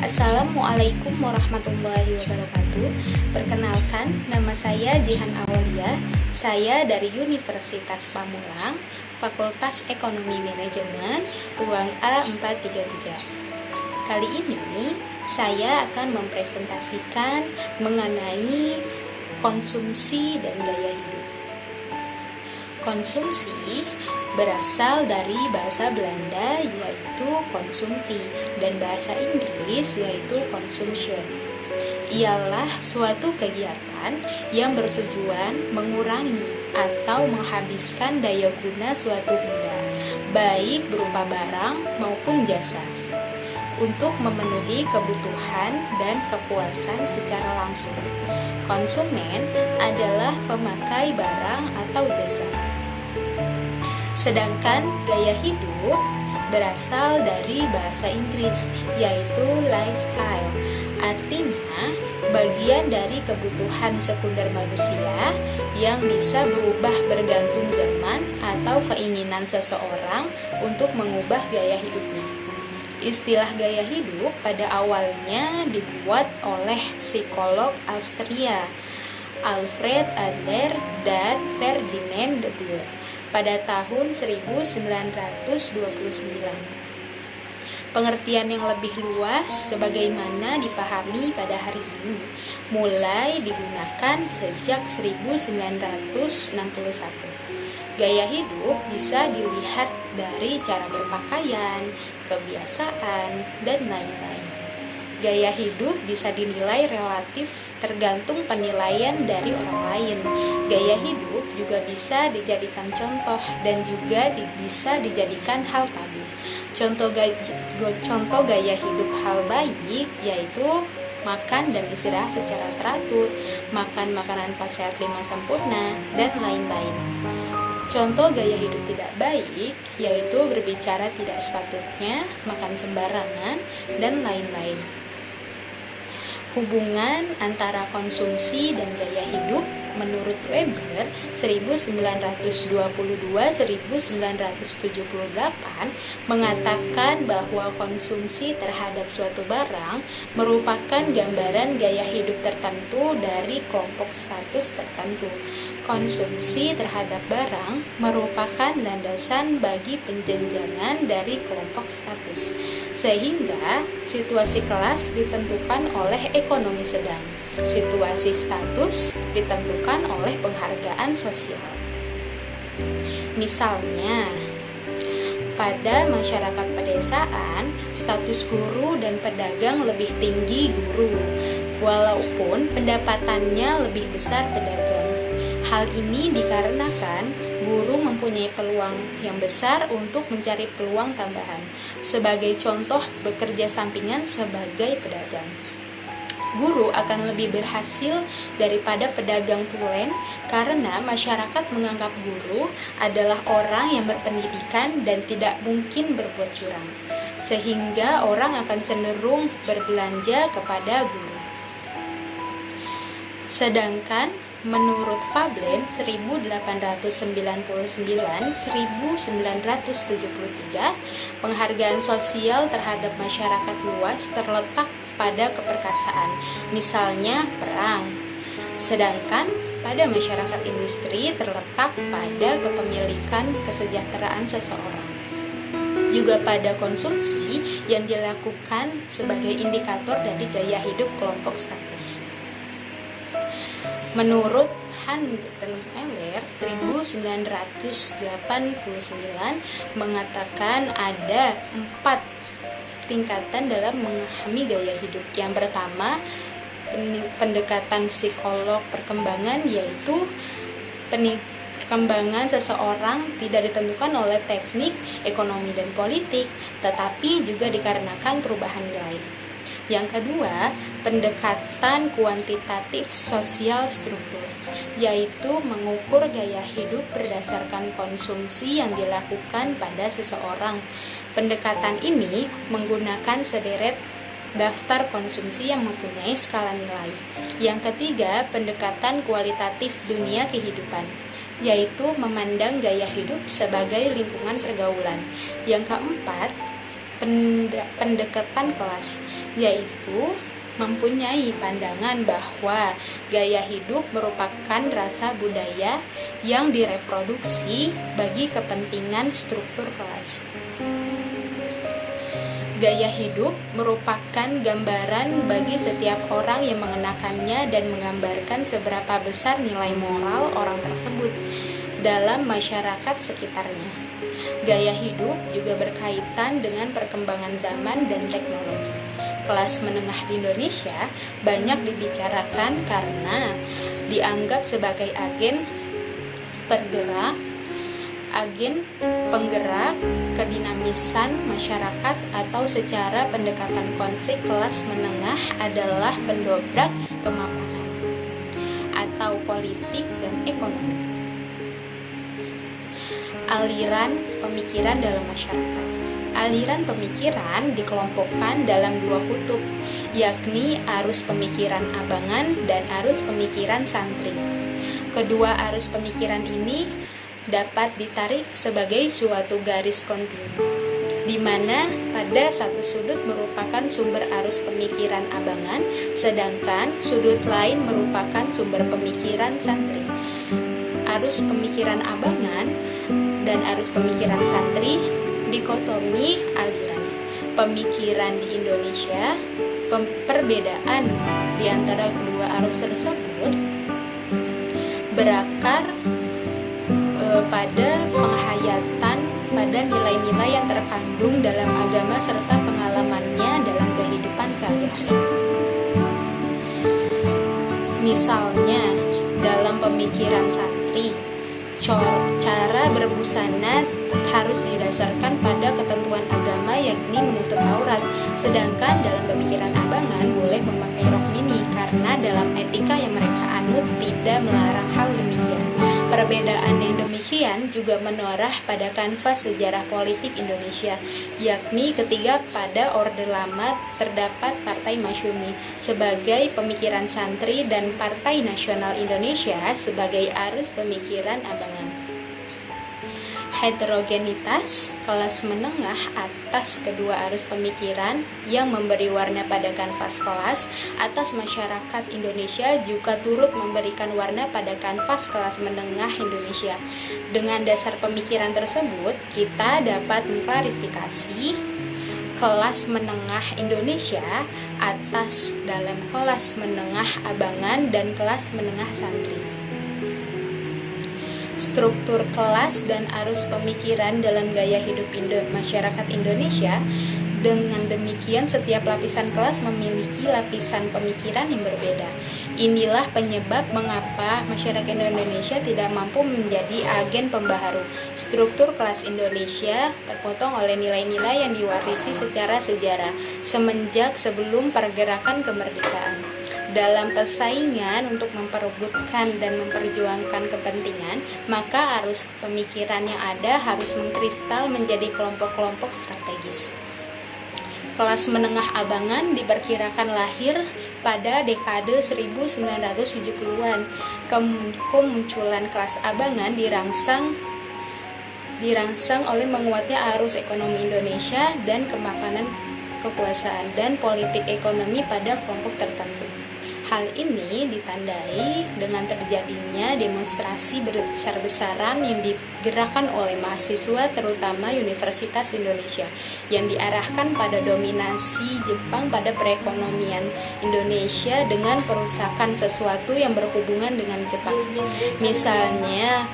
Assalamualaikum warahmatullahi wabarakatuh. Perkenalkan, nama saya Jihan Awalia. Saya dari Universitas Pamulang, Fakultas Ekonomi Manajemen, ruang A433. Kali ini, saya akan mempresentasikan mengenai konsumsi dan gaya hidup. Konsumsi berasal dari bahasa Belanda yaitu konsumti dan bahasa Inggris yaitu consumption. Ialah suatu kegiatan yang bertujuan mengurangi atau menghabiskan daya guna suatu benda, baik berupa barang maupun jasa, untuk memenuhi kebutuhan dan kepuasan secara langsung. Konsumen adalah pemakai barang atau jasa. Sedangkan gaya hidup berasal dari bahasa Inggris yaitu lifestyle. Artinya, bagian dari kebutuhan sekunder manusia yang bisa berubah bergantung zaman atau keinginan seseorang untuk mengubah gaya hidupnya. Istilah gaya hidup pada awalnya dibuat oleh psikolog Austria Alfred Adler dan Ferdinand de Boer pada tahun 1929. Pengertian yang lebih luas sebagaimana dipahami pada hari ini mulai digunakan sejak 1961. Gaya hidup bisa dilihat dari cara berpakaian, kebiasaan, dan lain-lain. Gaya hidup bisa dinilai relatif tergantung penilaian dari orang lain. Gaya hidup juga bisa dijadikan contoh dan juga bisa dijadikan hal tabu. Contoh gaya hidup hal baik yaitu makan dan istirahat secara teratur, makan makanan pas sehat 5 sempurna, dan lain-lain. Contoh gaya hidup tidak baik yaitu berbicara tidak sepatutnya, makan sembarangan, dan lain-lain. Hubungan antara konsumsi dan gaya hidup menurut Weber 1922-1978 mengatakan bahwa konsumsi terhadap suatu barang merupakan gambaran gaya hidup tertentu dari kelompok status tertentu. Konsumsi terhadap barang merupakan landasan bagi penjenjangan dari kelompok status, sehingga situasi kelas ditentukan oleh ekonomi sedang, situasi status ditentukan oleh penghargaan sosial. Misalnya, pada masyarakat pedesaan, status guru dan pedagang lebih tinggi guru, walaupun pendapatannya lebih besar pedagang. Hal ini dikarenakan guru mempunyai peluang yang besar untuk mencari peluang tambahan. Sebagai contoh, bekerja sampingan sebagai pedagang. Guru akan lebih berhasil daripada pedagang tulen karena masyarakat menganggap guru adalah orang yang berpendidikan dan tidak mungkin berbuat curang, sehingga orang akan cenderung berbelanja kepada guru. Sedangkan menurut Veblen 1899-1973, penghargaan sosial terhadap masyarakat luas terletak pada keperkasaan, misalnya perang. Sedangkan pada masyarakat industri terletak pada kepemilikan kesejahteraan seseorang. Juga pada konsumsi yang dilakukan sebagai indikator dari gaya hidup kelompok status. Menurut Hans Gutenberg 1989 mengatakan ada 4 tingkatan dalam memahami gaya hidup. Yang pertama, pendekatan psikolog perkembangan, yaitu perkembangan seseorang tidak ditentukan oleh teknik, ekonomi, dan politik, tetapi juga dikarenakan perubahan nilai. Yang kedua, pendekatan kuantitatif sosial struktur, yaitu mengukur gaya hidup berdasarkan konsumsi yang dilakukan pada seseorang. Pendekatan ini menggunakan sederet daftar konsumsi yang mempunyai skala nilai. Yang ketiga, pendekatan kualitatif dunia kehidupan, yaitu memandang gaya hidup sebagai lingkungan pergaulan. Yang keempat, pendekatan kelas, yaitu mempunyai pandangan bahwa gaya hidup merupakan rasa budaya yang direproduksi bagi kepentingan struktur kelas. Gaya hidup merupakan gambaran bagi setiap orang yang mengenakannya dan menggambarkan seberapa besar nilai moral orang tersebut dalam masyarakat sekitarnya. Gaya hidup juga berkaitan dengan perkembangan zaman dan teknologi. Kelas menengah di Indonesia banyak dibicarakan karena dianggap sebagai agen penggerak kedinamisan masyarakat, atau secara pendekatan konflik, kelas menengah adalah pendobrak kemapanan atau politik dan ekonomi. Aliran pemikiran dalam masyarakat. Aliran pemikiran dikelompokkan dalam dua kutub, yakni arus pemikiran abangan dan arus pemikiran santri. Kedua arus pemikiran ini dapat ditarik sebagai suatu garis kontinu, di mana pada satu sudut merupakan sumber arus pemikiran abangan, sedangkan sudut lain merupakan sumber pemikiran santri. Arus pemikiran abangan dan arus pemikiran santri dikotomi aliran pemikiran di Indonesia. Perbedaan di antara kedua arus tersebut berakar pada penghayatan pada nilai-nilai yang terkandung dalam agama serta pengalamannya dalam kehidupan sehari-hari. Misalnya, dalam pemikiran santri, cara berbusana harus didasarkan pada ketentuan agama, yakni menutup aurat, sedangkan dalam pemikiran abangan boleh memakai rok mini karena dalam etika yang mereka anut tidak melarang hal demikian. Perbedaan yang demikian juga menorah pada kanvas sejarah politik Indonesia, yakni ketika pada Orde Lama terdapat Partai Masyumi sebagai pemikiran santri dan Partai Nasional Indonesia sebagai arus pemikiran abangan. Heterogenitas kelas menengah atas kedua arus pemikiran yang memberi warna pada kanvas kelas atas masyarakat Indonesia juga turut memberikan warna pada kanvas kelas menengah Indonesia. Dengan dasar pemikiran tersebut, kita dapat mengklarifikasi kelas menengah Indonesia atas dalam kelas menengah abangan dan kelas menengah santri. Struktur kelas dan arus pemikiran dalam gaya hidup masyarakat Indonesia. Dengan demikian, setiap lapisan kelas memiliki lapisan pemikiran yang berbeda. Inilah penyebab mengapa masyarakat Indonesia tidak mampu menjadi agen pembaharu. Struktur kelas Indonesia terpotong oleh nilai-nilai yang diwarisi secara sejarah semenjak sebelum pergerakan kemerdekaan. Dalam persaingan untuk memperebutkan dan memperjuangkan kepentingan, maka arus pemikiran yang ada harus mengkristal menjadi kelompok-kelompok strategis. Kelas menengah abangan diperkirakan lahir pada dekade 1970-an. Kemunculan kelas abangan dirangsang oleh menguatnya arus ekonomi Indonesia dan kemapanan kekuasaan dan politik ekonomi pada kelompok tertentu. Hal ini ditandai dengan terjadinya demonstrasi besar-besaran yang digerakkan oleh mahasiswa terutama Universitas Indonesia yang diarahkan pada dominasi Jepang pada perekonomian Indonesia dengan perusakan sesuatu yang berhubungan dengan Jepang. Misalnya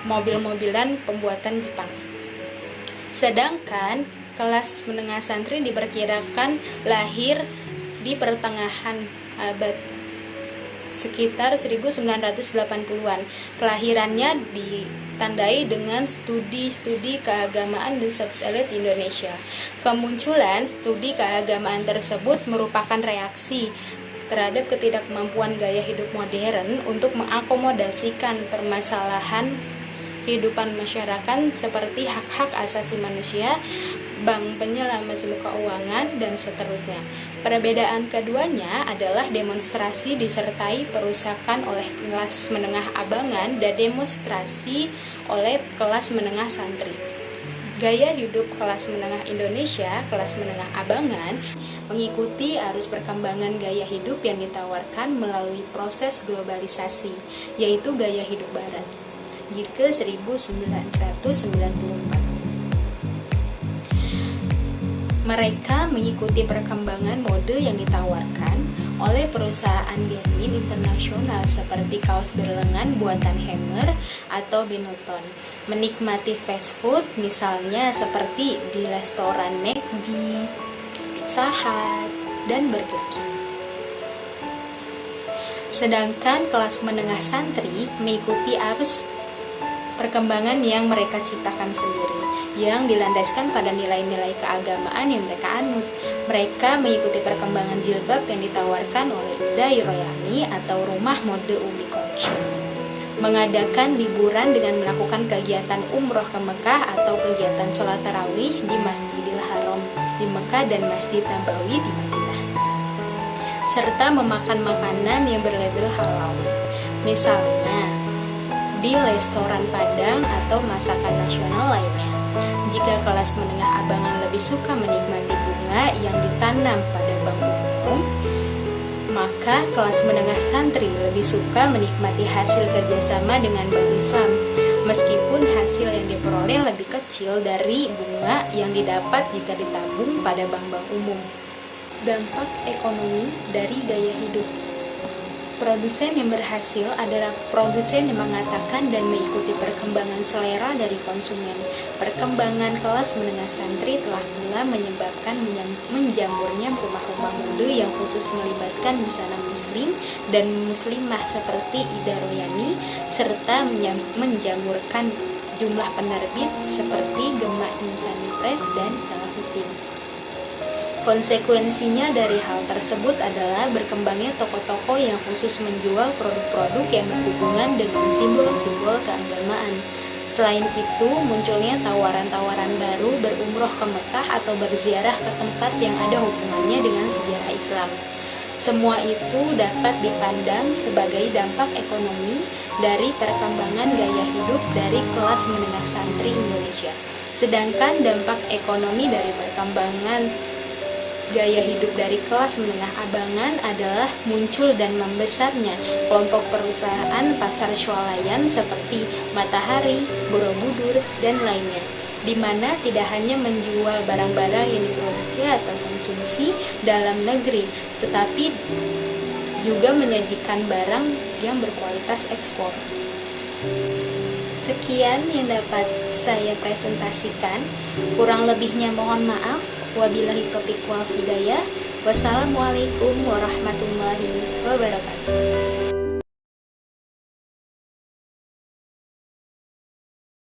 mobil-mobilan pembuatan Jepang. Sedangkan kelas menengah santri diperkirakan lahir di pertengahan abad sekitar 1980-an. Kelahirannya ditandai dengan studi-studi keagamaan dan status elit Indonesia. Kemunculan studi keagamaan tersebut merupakan reaksi terhadap ketidakmampuan gaya hidup modern untuk mengakomodasikan permasalahan kehidupan masyarakat seperti hak-hak asasi manusia, bank penyelamat sumber keuangan, dan seterusnya. Perbedaan keduanya adalah demonstrasi disertai perusakan oleh kelas menengah abangan dan demonstrasi oleh kelas menengah santri. Gaya hidup kelas menengah Indonesia, kelas menengah abangan, mengikuti arus perkembangan gaya hidup yang ditawarkan melalui proses globalisasi, yaitu gaya hidup barat, ke 1994. Mereka mengikuti perkembangan mode yang ditawarkan oleh perusahaan garment internasional seperti kaos berlengan buatan Hemmer atau Benetton, menikmati fast food misalnya seperti di restoran McD, Pizza Hut, dan Burger King. Sedangkan kelas menengah santri mengikuti arus perkembangan yang mereka ciptakan sendiri, yang dilandaskan pada nilai-nilai keagamaan yang mereka anut. Mereka mengikuti perkembangan jilbab yang ditawarkan oleh Ida Royani atau Rumah Mode Umi Collection, mengadakan liburan dengan melakukan kegiatan umroh ke Mekah atau kegiatan sholat tarawih di Masjidil Haram di Mekah dan Masjid Nabawi di Madinah, serta memakan makanan yang berlabel halal, misalnya di restoran Padang atau masakan nasional lainnya. Jika kelas menengah abangan lebih suka menikmati bunga yang ditanam pada bangku umum, maka kelas menengah santri lebih suka menikmati hasil kerjasama dengan Bank Islam, meskipun hasil yang diperoleh lebih kecil dari bunga yang didapat jika ditabung pada bank-bank umum. Dampak ekonomi dari gaya hidup. Produsen yang berhasil adalah produsen yang mengatakan dan mengikuti perkembangan selera dari konsumen. Perkembangan kelas menengah santri telah pula menyebabkan menjamurnya rumah-rumah mode yang khusus melibatkan busana muslim dan muslimah seperti Ida Royani, serta menjamurkan jumlah penerbit seperti Gema Insani Press dan Salahuddin. Konsekuensinya dari hal tersebut adalah berkembangnya toko-toko yang khusus menjual produk-produk yang berhubungan dengan simbol-simbol keagamaan. Selain itu, munculnya tawaran-tawaran baru berumroh ke Mekah atau berziarah ke tempat yang ada hubungannya dengan sejarah Islam. Semua itu dapat dipandang sebagai dampak ekonomi dari perkembangan gaya hidup dari kelas menengah santri Indonesia. Sedangkan dampak ekonomi dari perkembangan gaya hidup dari kelas menengah abangan adalah muncul dan membesarnya kelompok perusahaan pasar swalayan seperti Matahari, Borobudur, dan lainnya, di mana tidak hanya menjual barang-barang yang diproduksi atau konsumsi dalam negeri, tetapi juga menyajikan barang yang berkualitas ekspor. Sekian yang dapat saya presentasikan, kurang lebihnya mohon maaf. Wabillahi taufiq wal hidayah. Wassalamualaikum warahmatullahi wabarakatuh.